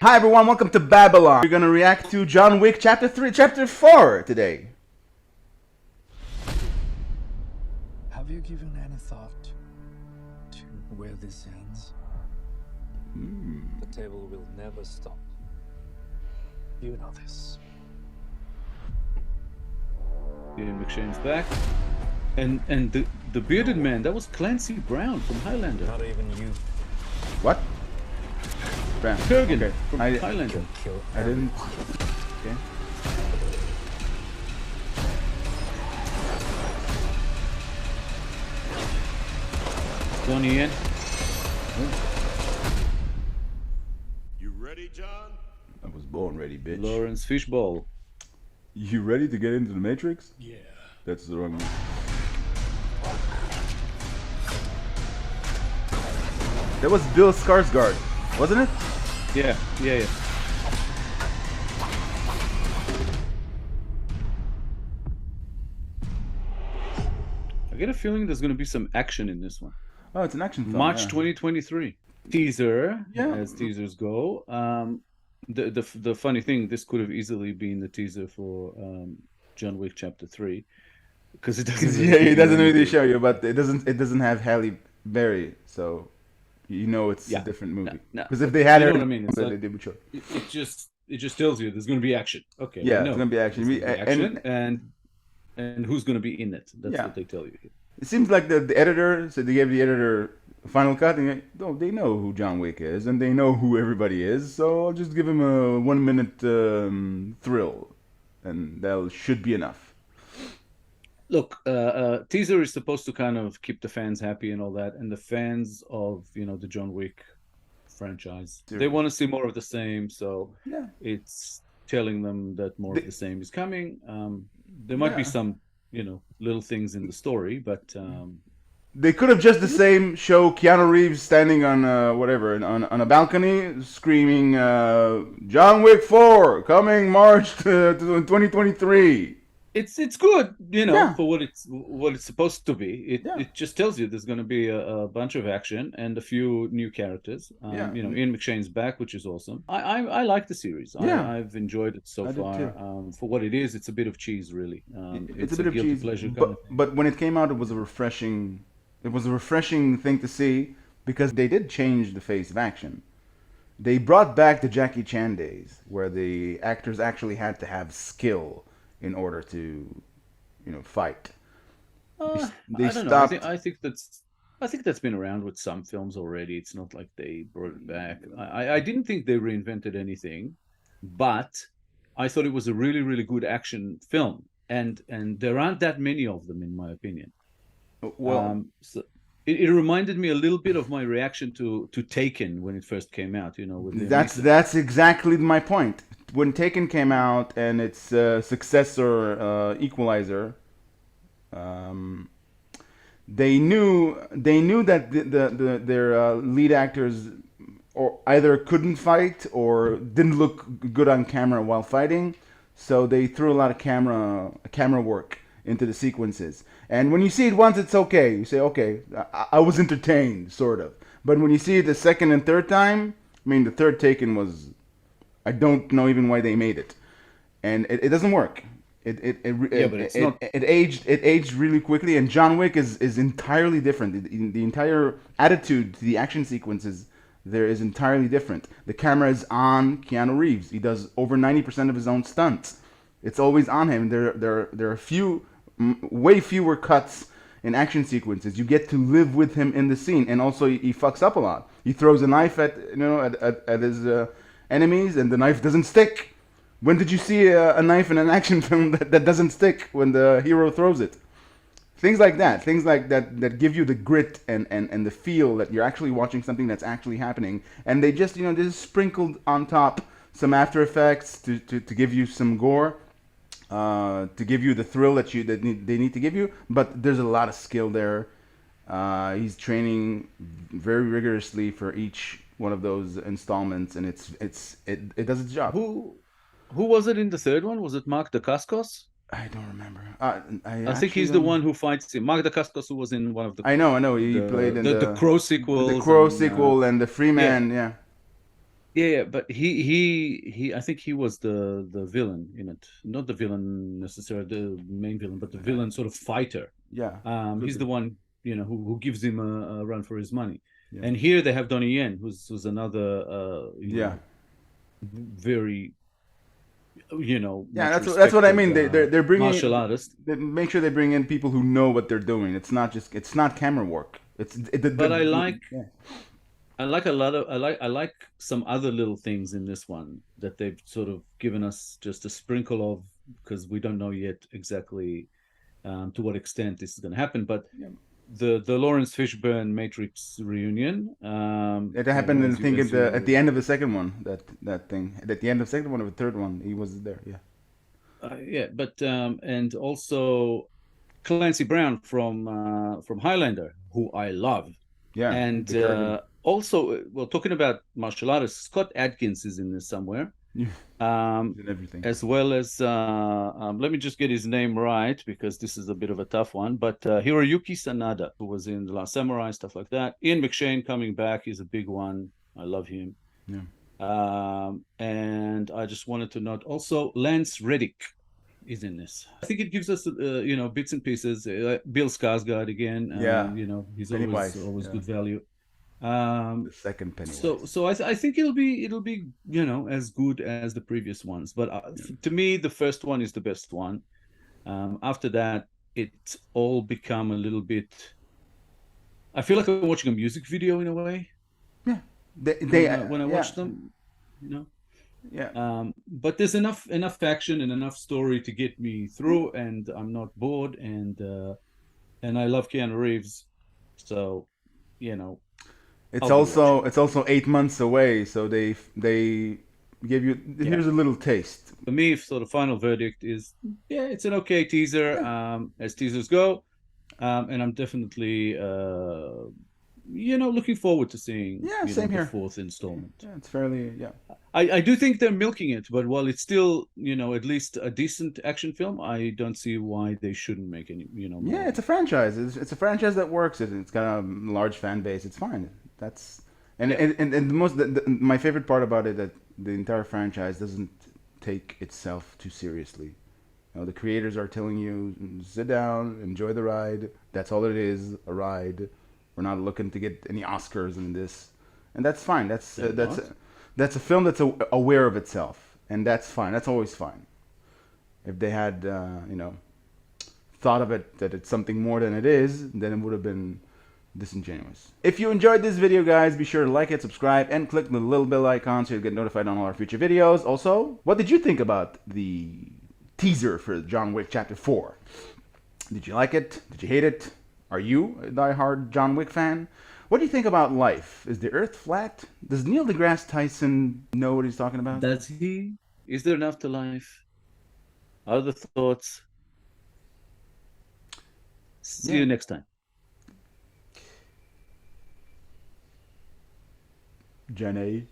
Hi everyone, welcome to Babylon. We're gonna react to John Wick Chapter 3, Chapter 4 today. Have you given any thought to where this ends? The table will never stop. You know this. Ian McShane's back. And the bearded man, that was Clancy Brown from Highlander. Not even you What? Brown. Kurgan Okay. from Highlander. can kill I didn't. Okay. Go on, Ian. You ready, John? I was born ready, bitch. Lawrence Fishbowl. You ready to get into the Matrix? Yeah. That's the wrong one. That was Bill Skarsgård, wasn't it? Yeah. I get a feeling there's going to be some action in this one. Oh, it's an action film. March yeah. 2023. Teaser, Yeah. as teasers go. The funny thing, this could have easily been the teaser for John Wick Chapter 3. Because it doesn't. Yeah, it doesn't really show you, but it doesn't have Halle Berry, so you know it's Yeah. a different movie. No. Because if they had You her, know what I mean? It's they like- would show. It just tells you there's going to be action. Okay. Yeah, I know. it's gonna be action. There's gonna be action, And and who's going to be in it. That's Yeah. what they tell you. it seems like the editor, so they gave the editor a final cut, and they know who John Wick is, and they know who everybody is, so I'll just give him a 1 minute thrill, and that should be enough. Look, teaser is supposed to kind of keep the fans happy and all that, and the fans of the John Wick franchise, they want to see more of the same. So Yeah. it's telling them that more of the same is coming. There might be Yeah. some little things in the story, but They could have just the same show Keanu Reeves standing on whatever on a balcony screaming John Wick 4 coming March 2023. it's good, Yeah. for what it's supposed to be. Yeah. It just tells you there's going to be a bunch of action and a few new characters. Yeah. Ian McShane's back, which is awesome. I like the series. Yeah. I've enjoyed it so I did far. too. For what it is, it's a bit of cheese, really. It's a bit of guilty cheese, pleasure kind but, of thing. but when it came out, it was a refreshing thing to see because they did change the face of action. They brought back the Jackie Chan days where the actors actually had to have skill in order to, fight. They I don't know. stopped. I think that's been around with some films already. It's not like they brought it back. I didn't think they reinvented anything, but I thought it was a really, really good action film. And there aren't that many of them, in my opinion. Well, So it reminded me a little bit of my reaction to Taken when it first came out. With Liam Neeson. that's exactly my point. When Taken came out and its successor, Equalizer, they knew that their lead actors or either couldn't fight or didn't look good on camera while fighting, so they threw a lot of camera work into the sequences. And when you see it once, it's okay. You say, okay, I was entertained, sort of. But when you see it the second and third time, the third Taken was, I don't know even why they made it, and it doesn't work. But it's not. It aged really quickly, and John Wick is entirely different. The entire attitude to the action sequences there is entirely different. The camera is on Keanu Reeves. He does over 90% of his own stunts. It's always on him. There are way fewer cuts in action sequences. You get to live with him in the scene, and also he fucks up a lot. He throws a knife at his enemies, and the knife doesn't stick. When did you see a knife in an action film that doesn't stick when the hero throws it? Things like that that give you the grit and the feel that you're actually watching something that's actually happening. And they just sprinkled on top some After Effects to give you some gore, to give you the thrill that they need to give you. But there's a lot of skill there. He's training very rigorously for each one of those installments, and it does its job. Who was it in the third one? Was it Mark Dacascos? I don't remember. I think he's the one who fights him. Mark Dacascos, who was in one of the I know. He played in the Crow sequel. the Crow sequel and the Freeman. Yeah. Yeah, but he I think he was the villain in it. Not the villain necessarily, the main villain, but the villain sort of fighter. Yeah. He's the one, who gives him a run for his money. Yeah. And here they have Donnie Yen, who's another Yeah. very Yeah, much that's what I respected, mean. They're bringing martial artist. They make sure they bring in people who know what they're doing. It's not camera work. But I like yeah. I like a lot of I like some other little things in this one that they've sort of given us just a sprinkle of, because we don't know yet exactly to what extent this is going to happen. But Yeah. the Lawrence Fishburne Matrix reunion, It happened, I think, as at the end of the second one. That thing at the end of the second one or the third one, he was there. Yeah. yeah, but and also Clancy Brown from Highlander, who I love. Yeah. And the Kurgan. also, well, talking about martial artists, Scott Adkins is in this somewhere, Yeah. um, And everything. as well as let me just get his name right, because this is a bit of a tough one. But Hiroyuki Sanada, who was in The Last Samurai, stuff like that. Ian McShane coming back is a big one. I love him. Yeah. And I just wanted to note also Lance Reddick is in this. I think it gives us bits and pieces. Bill Skarsgård again. Yeah. He's Pennywise, always yeah. good value. The second Pennywise. So I think it'll be as good as the previous ones. But to me, the first one is the best one. After that, it all become a little bit. I feel like I'm watching a music video in a way. Yeah. When I watch them, Yeah. but there's enough action and enough story to get me through, and I'm not bored, and I love Keanu Reeves, so It's I'll be also 8 months away, so they give you here's a little taste. for me, sort of final verdict is, yeah, it's an okay teaser, as teasers go, and I'm definitely looking forward to seeing Same the here. fourth installment. Yeah, it's fairly I do think they're milking it, but while it's still at least a decent action film, I don't see why they shouldn't make any more. Yeah, it's a franchise. It's a franchise that works. It's got a large fan base. It's fine. That's and my favorite part about it, that the entire franchise doesn't take itself too seriously. The creators are telling you, sit down, enjoy the ride. That's all it is, a ride. We're not looking to get any Oscars in this, and that's fine. That's a film that's aware of itself, and that's fine. That's always fine. If they had thought of it that it's something more than it is, then it would have been disingenuous. If you enjoyed this video, guys, be sure to like it, subscribe, and click the little bell icon so you'll get notified on all our future videos. Also, what did you think about the teaser for John Wick Chapter 4? Did you like it? Did you hate it? Are you a diehard John Wick fan? What do you think about life? Is the earth flat? Does Neil deGrasse Tyson know what he's talking about? Does he? Is there enough to life? Other thoughts? See you next time. Jenny.